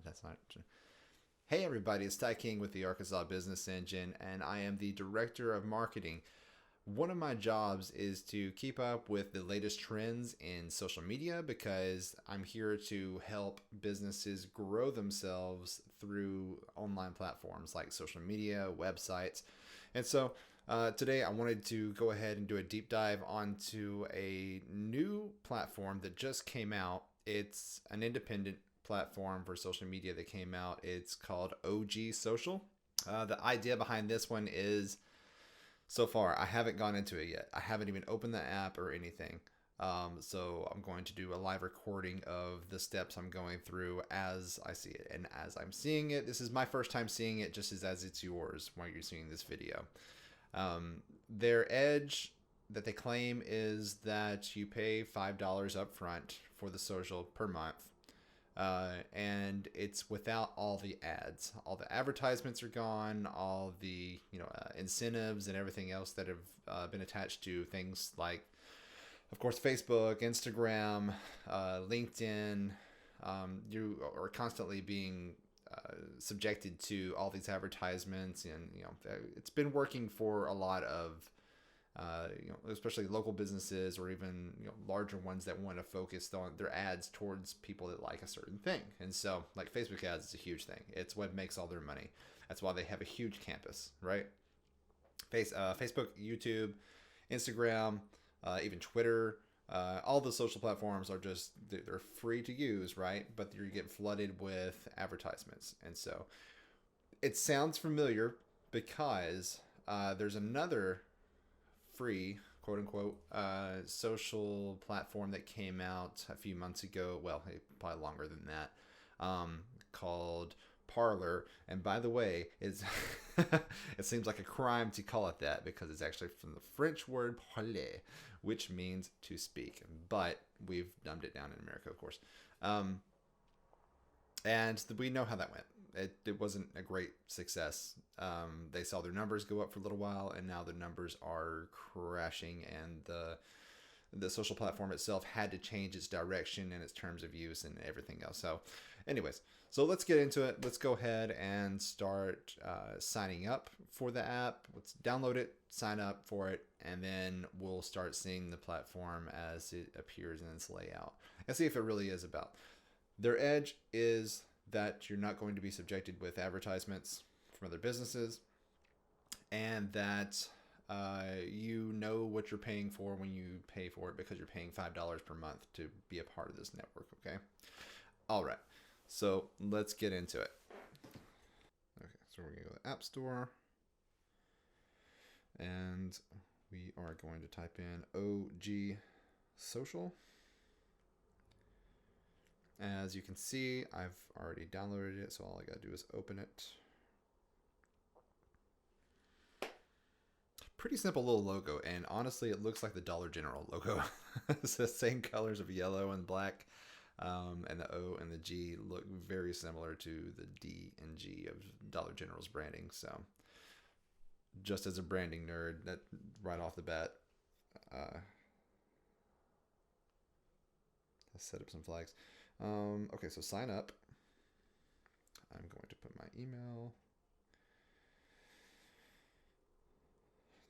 That's not true. Hey everybody, it's Ty King with the Arkansas Business Engine, and I am the Director of Marketing. One of my jobs is to keep up with the latest trends in social media because I'm here to help businesses grow themselves through online platforms like social media, websites. And so today I wanted to go ahead and do a deep dive onto a new platform that just came out. It's an independent platform for social media that came out. It's called OG Social. The idea behind this one is, so far, I haven't gone into it yet. I haven't even opened the app or anything. So I'm going to do a live recording of the steps I'm going through as I see it. And as I'm seeing it, this is my first time seeing it, just as it's yours while you're seeing this video. Their edge that they claim is that you pay $5 up front for the social per month. And it's without all the ads. All the advertisements are gone. All the incentives and everything else that have been attached to things like, of course, Facebook, Instagram, LinkedIn. You are constantly being subjected to all these advertisements, and it's been working for a lot of especially local businesses or even larger ones that want to focus on their ads towards people that like a certain thing. And so, like, Facebook ads is a huge thing. It's what makes all their money. That's why they have a huge campus, right? Facebook, YouTube, Instagram, even Twitter. All the social platforms are just, they're free to use, right? But you get flooded with advertisements. And so it sounds familiar because there's another free, quote unquote, social platform that came out a few months ago. Well, probably longer than that, called Parler. And by the way, it's it seems like a crime to call it that because it's actually from the French word parler, which means to speak. But we've dumbed it down in America, of course. And we know how that went. It wasn't a great success. They saw their numbers go up for a little while, and now the numbers are crashing, and the social platform itself had to change its direction and its terms of use and everything else. So anyways, so let's get into it. Let's go ahead and start signing up for the app. Let's download it, sign up for it, and then we'll start seeing the platform as it appears in its layout and see if it really is about. Their edge is that you're not going to be subjected with advertisements from other businesses, and that you know what you're paying for when you pay for it because you're paying $5 per month to be a part of this network, okay? All right, so let's get into it. Okay, so we're going to go to the App Store, and we are going to type in OG Social. As you can see, I've already downloaded it, so all I gotta do is open it. Pretty simple little logo, and honestly, it looks like the Dollar General logo. It's the same colors of yellow and black, and the O and the G look very similar to the D and G of Dollar General's branding. So, just as a branding nerd, that right off the bat, let's set up some flags. Okay, so sign up. I'm going to put my email.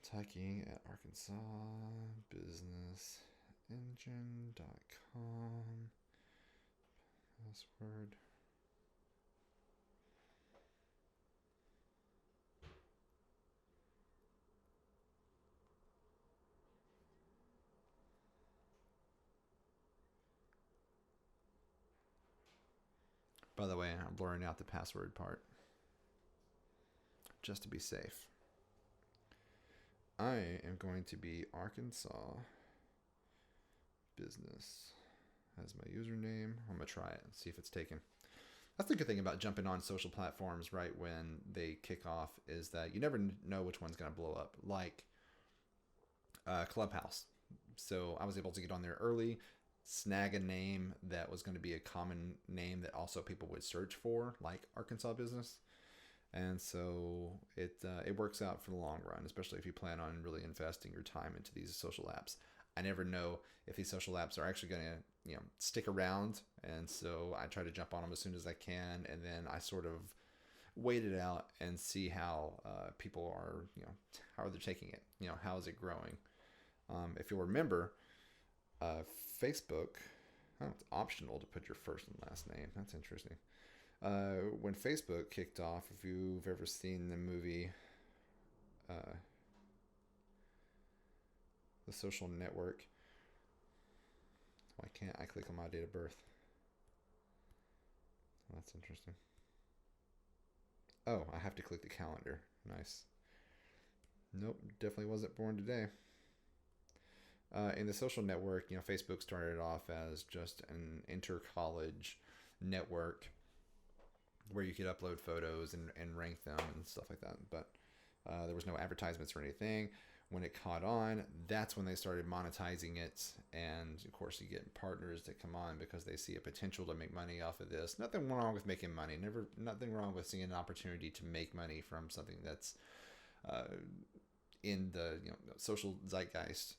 Tyking at arkansasbusinessengine.com. Password. By the way, I'm blurring out the password part just to be safe. I am going to be Arkansas Business as my username. I'm going to try it and see if it's taken. That's the good thing about jumping on social platforms right when they kick off, is that you never know which one's going to blow up, like Clubhouse. So I was able to get on there early, snag a name that was going to be a common name that also people would search for, like Arkansas Business. And so it works out for the long run, especially if you plan on really investing your time into these social apps. I never know if these social apps are actually going to, stick around. And so I try to jump on them as soon as I can. And then I sort of wait it out and see how people are, how are they taking it? How is it growing? If you'll remember, Facebook, it's optional to put your first and last name. That's interesting. When Facebook kicked off, if you've ever seen the movie The Social Network, why can't I click on my date of birth? Well, that's interesting. Oh, I have to click the calendar. Nice. Nope, definitely wasn't born today. In The Social Network, Facebook started off as just an inter-college network where you could upload photos and rank them and stuff like that. But there was no advertisements or anything. When it caught on, that's when they started monetizing it. And of course, you get partners that come on because they see a potential to make money off of this. Nothing wrong with making money. Nothing wrong with seeing an opportunity to make money from something that's in the social zeitgeist.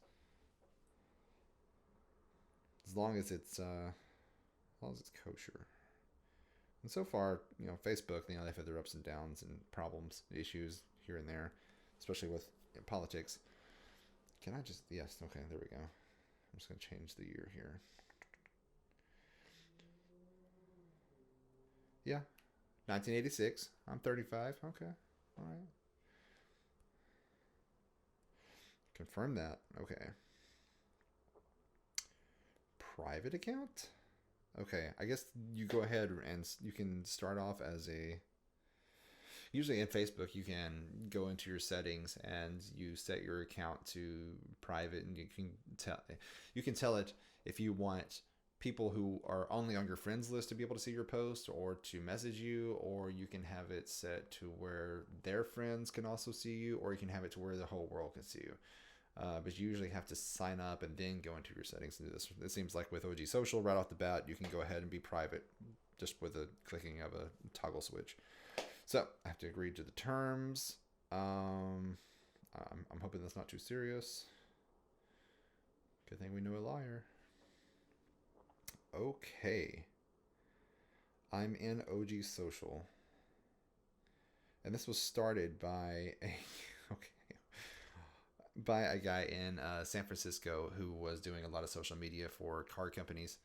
As long as it's kosher. And so far, Facebook, they've had their ups and downs and problems, issues here and there, especially with politics. Can I just, yes, okay, there we go. I'm just going to change the year here. Yeah, 1986. I'm 35. Okay, all right. Confirm that. Okay. Private account? Okay, I guess you go ahead and you can start off as usually in Facebook, you can go into your settings and you set your account to private, and you can tell it if you want people who are only on your friends list to be able to see your post or to message you, or you can have it set to where their friends can also see you, or you can have it to where the whole world can see you. But you usually have to sign up and then go into your settings and do this. It seems like with OG Social, right off the bat, you can go ahead and be private just with a clicking of a toggle switch. So I have to agree to the terms. I'm hoping that's not too serious. Good thing we know a liar. Okay. I'm in OG Social. And this was started by a guy in San Francisco who was doing a lot of social media for car companies.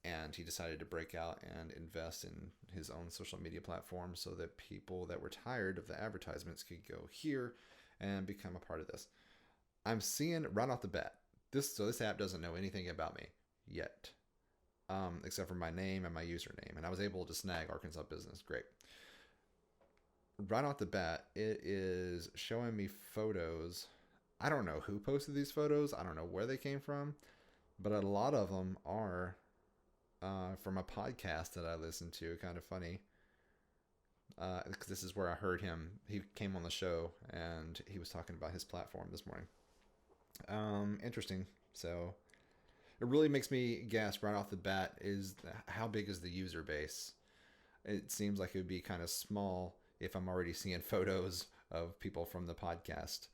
And he decided to break out and invest in his own social media platform so that people that were tired of the advertisements could go here and become a part of this. I'm seeing right off the bat, this app doesn't know anything about me yet, except for my name and my username. And I was able to snag Arkansas Business. Great. Right off the bat, it is showing me photos. I don't know who posted these photos. I don't know where they came from, but a lot of them are from a podcast that I listened to. Kind of funny. Because this is where I heard him. He came on the show and he was talking about his platform this morning. Interesting. So it really makes me gasp right off the bat is how big is the user base? It seems like it would be kind of small if I'm already seeing photos of people from the podcast.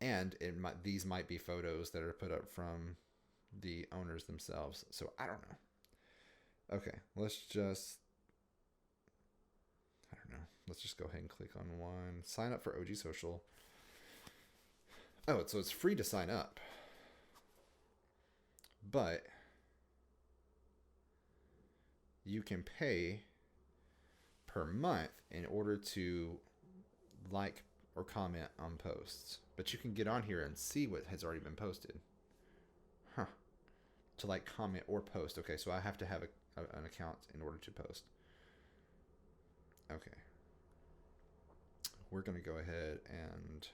And these might be photos that are put up from the owners themselves. So I don't know. Okay, let's just go ahead and click on one. Sign up for OG Social. Oh, so it's free to sign up. But you can pay per month in order to like or comment on posts. But you can get on here and see what has already been posted. Huh. To like comment or post. Okay, so I have to have an account in order to post. Okay. We're going to go ahead and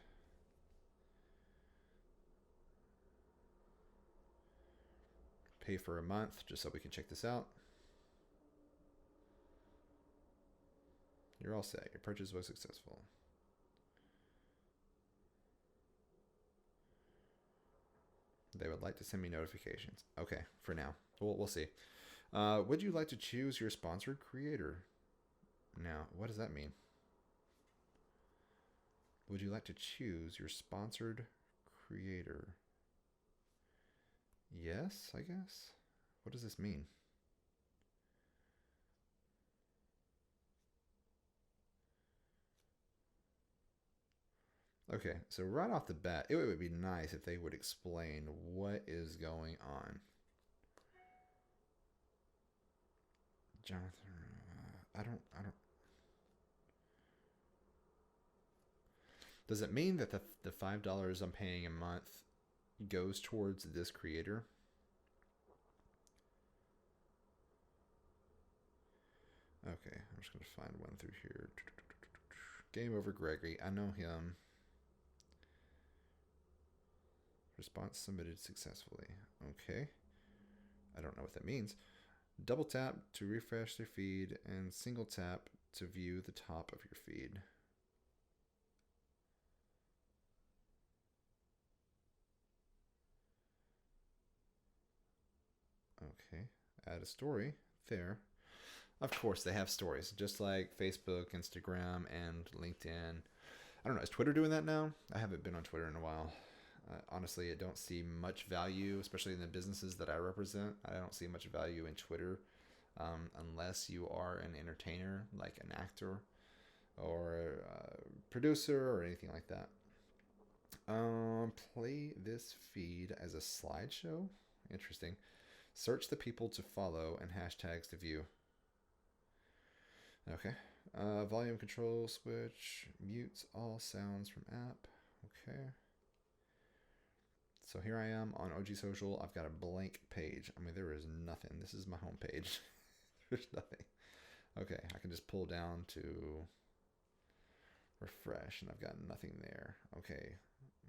pay for a month just so we can check this out. You're all set. Your purchase was successful. They would like to send me notifications. Okay, for now. We'll see. Would you like to choose your sponsored creator? Now, what does that mean? Would you like to choose your sponsored creator? Yes, I guess. What does this mean? Okay, so right off the bat, it would be nice if they would explain what is going on. Jonathan, I don't. Does it mean that the $5 I'm paying a month goes towards this creator? Okay, I'm just gonna find one through here. Game over, Gregory. I know him. Response submitted successfully. Okay. I don't know what that means. Double tap to refresh their feed and single tap to view the top of your feed. Okay. Add a story. There. Of course, they have stories, just like Facebook, Instagram, and LinkedIn. I don't know. Is Twitter doing that now? I haven't been on Twitter in a while. Honestly, I don't see much value, especially in the businesses that I represent. I don't see much value in Twitter unless you are an entertainer, like an actor or a producer or anything like that. Play this feed as a slideshow. Interesting. Search the people to follow and hashtags to view. Okay. Volume control switch mutes all sounds from app. Okay. So here I am on OG Social. I've got a blank page. I mean, there is nothing. This is my home page. There's nothing. Okay, I can just pull down to refresh, and I've got nothing there. Okay,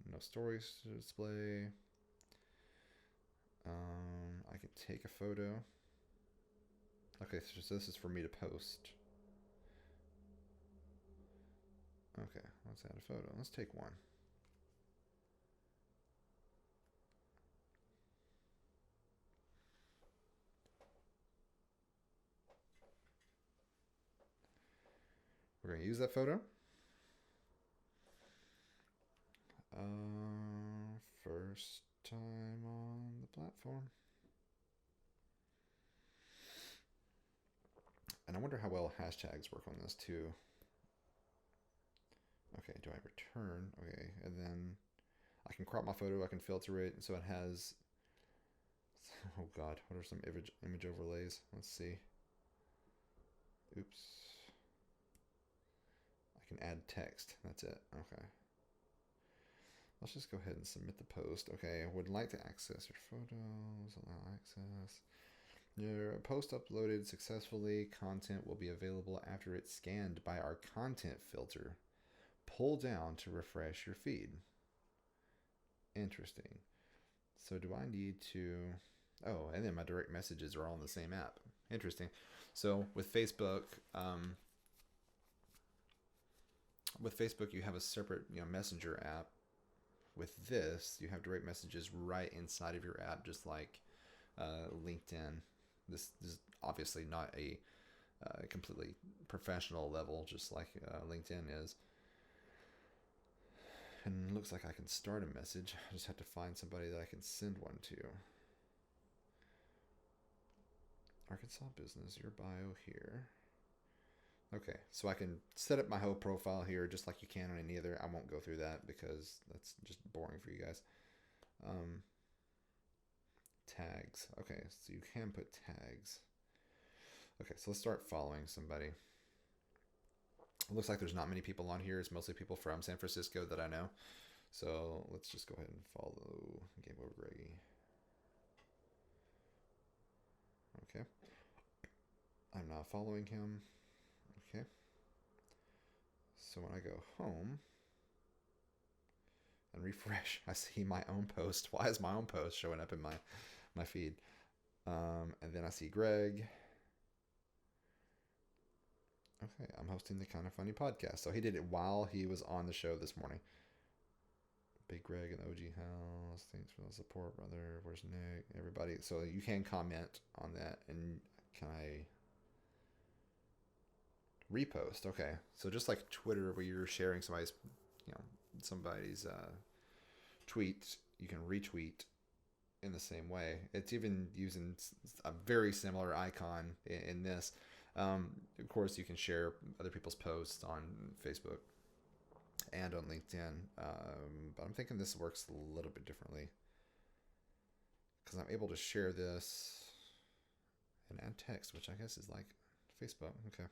no stories to display. I can take a photo. Okay, so this is for me to post. Okay, let's add a photo. Let's take one. We're going to use that photo. First time on the platform. And I wonder how well hashtags work on this too. Okay, do I return? Okay, and then I can crop my photo, I can filter it, so it has, oh god, what are some image overlays? Let's see. Oops. I can add text, that's it, okay. Let's just go ahead and submit the post. Okay, I would like to access your photos, allow access. Your post uploaded successfully. Content will be available after it's scanned by our content filter. Pull down to refresh your feed. Interesting. So do I need to... Oh, and then my direct messages are all in the same app. Interesting. So with Facebook, you have a separate messenger app. With this, you have direct messages right inside of your app, just like LinkedIn. This is obviously not a completely professional level, just like LinkedIn is. And it looks like I can start a message. I just have to find somebody that I can send one to. Arkansas business, your bio here. Okay, so I can set up my whole profile here just like you can on any other. I won't go through that because that's just boring for you guys. Tags. Okay, so you can put tags. Okay, so let's start following somebody. It looks like there's not many people on here. It's mostly people from San Francisco that I know. So let's just go ahead and follow Game Over Greggy. Okay. I'm not following him. Okay. So when I go home and refresh, I see my own post. Why is my own post showing up in my feed? And then I see Greg. Okay, I'm hosting the Kind of Funny podcast. So he did it while he was on the show this morning. Big Greg and OG House. Thanks for the support, brother. Where's Nick? Everybody. So you can comment on that. And can I repost? Okay. So just like Twitter, where you're sharing somebody's somebody's tweet, you can retweet in the same way. It's even using a very similar icon in this. Of course, you can share other people's posts on Facebook and on LinkedIn, but I'm thinking this works a little bit differently because I'm able to share this and add text, which I guess is like Facebook. Okay.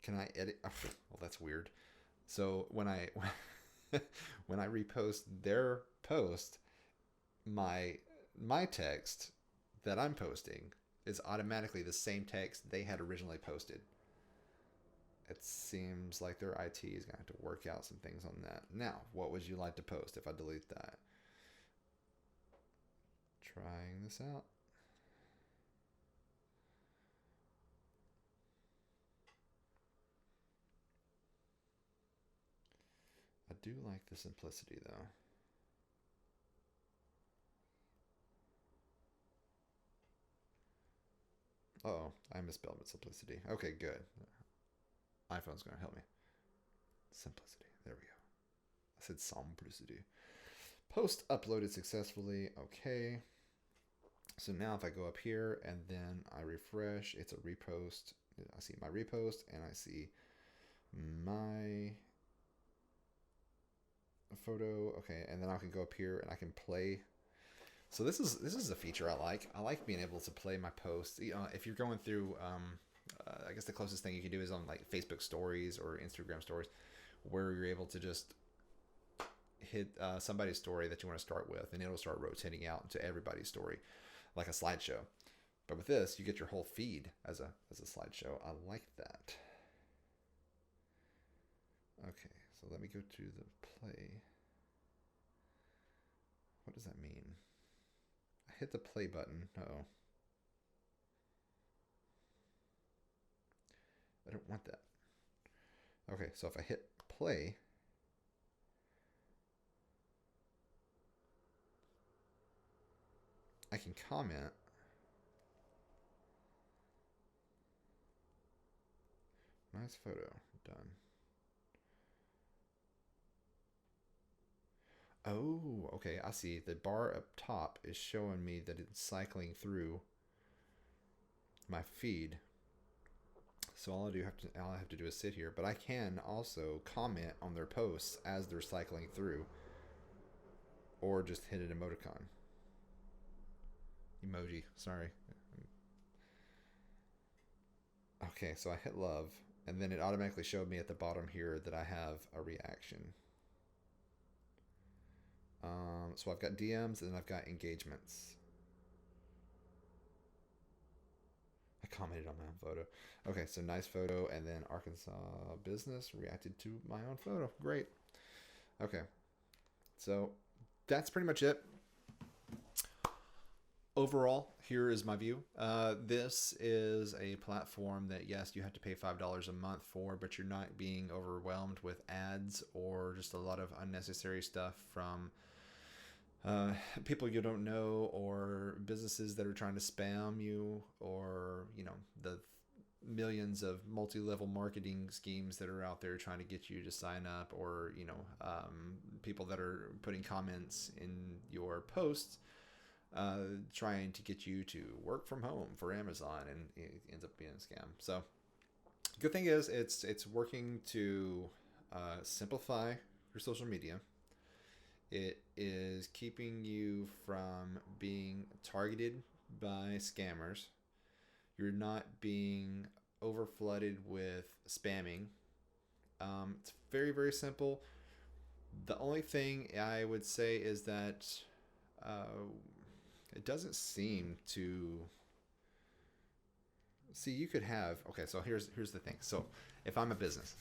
Can I edit? Oh, well, that's weird. So when I when I repost their post, my text that I'm posting is automatically the same text they had originally posted. It seems like their IT is going to have to work out some things on that. Now, what would you like to post if I delete that? Trying this out. I do like the simplicity though. Oh, I misspelled simplicity. Okay, good. iPhone's going to help me. Simplicity. There we go. I said simplicity. Post uploaded successfully. Okay. So now if I go up here and then I refresh, it's a repost. I see my repost and I see my photo. Okay, and then I can go up here and I can play. So this is a feature I like. I like being able to play my posts. If you're going through, I guess the closest thing you can do is on like Facebook stories or Instagram stories, where you're able to just hit somebody's story that you want to start with, and it'll start rotating out into everybody's story, like a slideshow. But with this, you get your whole feed as a slideshow. I like that. Okay, so let me go to the play. What does that mean? I hit the play button. Uh-oh. I don't want that. Okay, so if I hit play, I can comment. Nice photo. Done. Oh, okay. I see. The bar up top is showing me that it's cycling through my feed. So all I have to do is sit here, but I can also comment on their posts as they're cycling through, or just hit an emoji. Sorry. Okay, so I hit love, and then it automatically showed me at the bottom here that I have a reaction. So I've got DMs and I've got engagements. I commented on my own photo. Okay, so nice photo, and then Arkansas business reacted to my own photo. Great. Okay, so that's pretty much it. Overall, here is my view. This is a platform that, yes, you have to pay $5 a month for, but you're not being overwhelmed with ads or just a lot of unnecessary stuff from people you don't know, or businesses that are trying to spam you, or the millions of multi-level marketing schemes that are out there trying to get you to sign up, or people that are putting comments in your posts trying to get you to work from home for Amazon, and it ends up being a scam. So good thing is it's working to simplify your social media. It is keeping you from being targeted by scammers. You're not being over flooded with spamming. It's very, very simple. The only thing I would say is that it doesn't seem to... See, you could have... Okay, so here's the thing. So if I'm a business...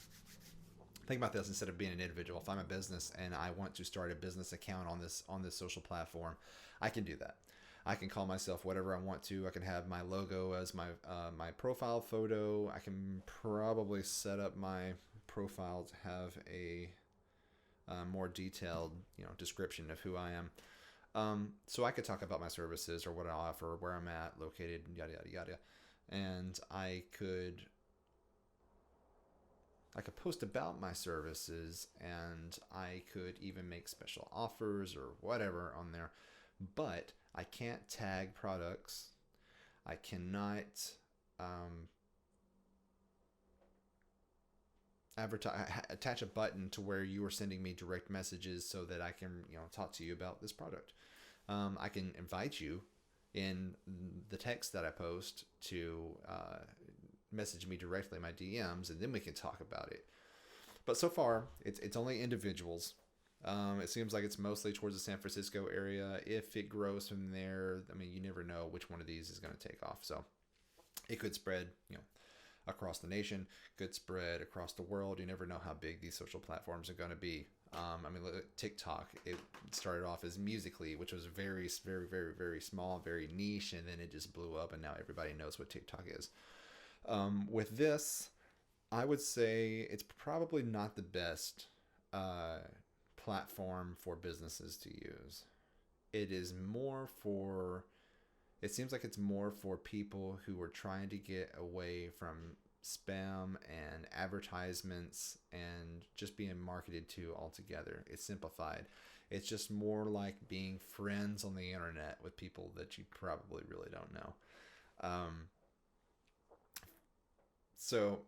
Think about this instead of being an individual. If I'm a business and I want to start a business account on this social platform, I can do that. I can call myself whatever I want to. I can have my logo as my profile photo. I can probably set up my profile to have a more detailed description of who I am. So I could talk about my services or what I offer, where I'm at, located, yada yada yada, and I could I could post about my services, and I could even make special offers or whatever on there. But I can't tag products. I cannot um, attach a button to where you are sending me direct messages so that I can talk to you about this product. I can invite you in the text that I post to message me directly in my DMs, and then we can talk about it. But so far, it's only individuals. It seems like it's mostly towards the San Francisco area. If it grows from there, I mean, you never know which one of these is going to take off. So it could spread, across the nation, could spread across the world. You never know how big these social platforms are going to be. I mean, look at TikTok. It started off as Musical.ly, which was very, very, very, very small, very niche, and then it just blew up, and now everybody knows what TikTok is. With this, I would say it's probably not the best platform for businesses to use. It is more for, it seems like it's more for people who are trying to get away from spam and advertisements and just being marketed to altogether. It's simplified. It's just more like being friends on the internet with people that you probably really don't know. So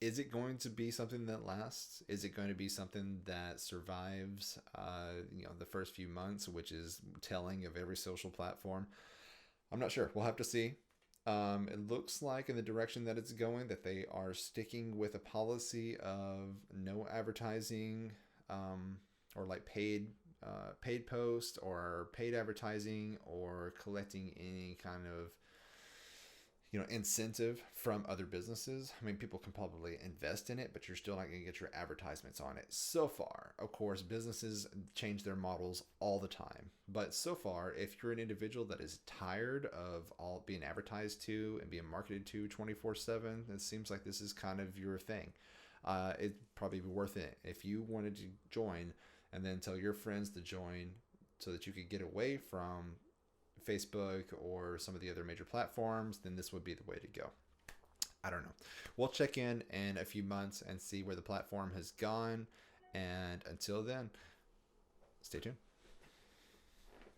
is it going to be something that lasts? Is it going to be something that survives, the first few months, which is telling of every social platform? I'm not sure. We'll have to see. It looks like in the direction that it's going that they are sticking with a policy of no advertising, or like paid post or paid advertising or collecting any kind of incentive from other businesses. I mean, people can probably invest in it, but you're still not going to get your advertisements on it. So far, of course, businesses change their models all the time. But so far, if you're an individual that is tired of all being advertised to and being marketed to 24/7, it seems like this is kind of your thing. It'd probably be worth it if you wanted to join and then tell your friends to join so that you could get away from Facebook or some of the other major platforms, then this would be the way to go. I don't know. We'll check in a few months and see where the platform has gone. And until then, stay tuned.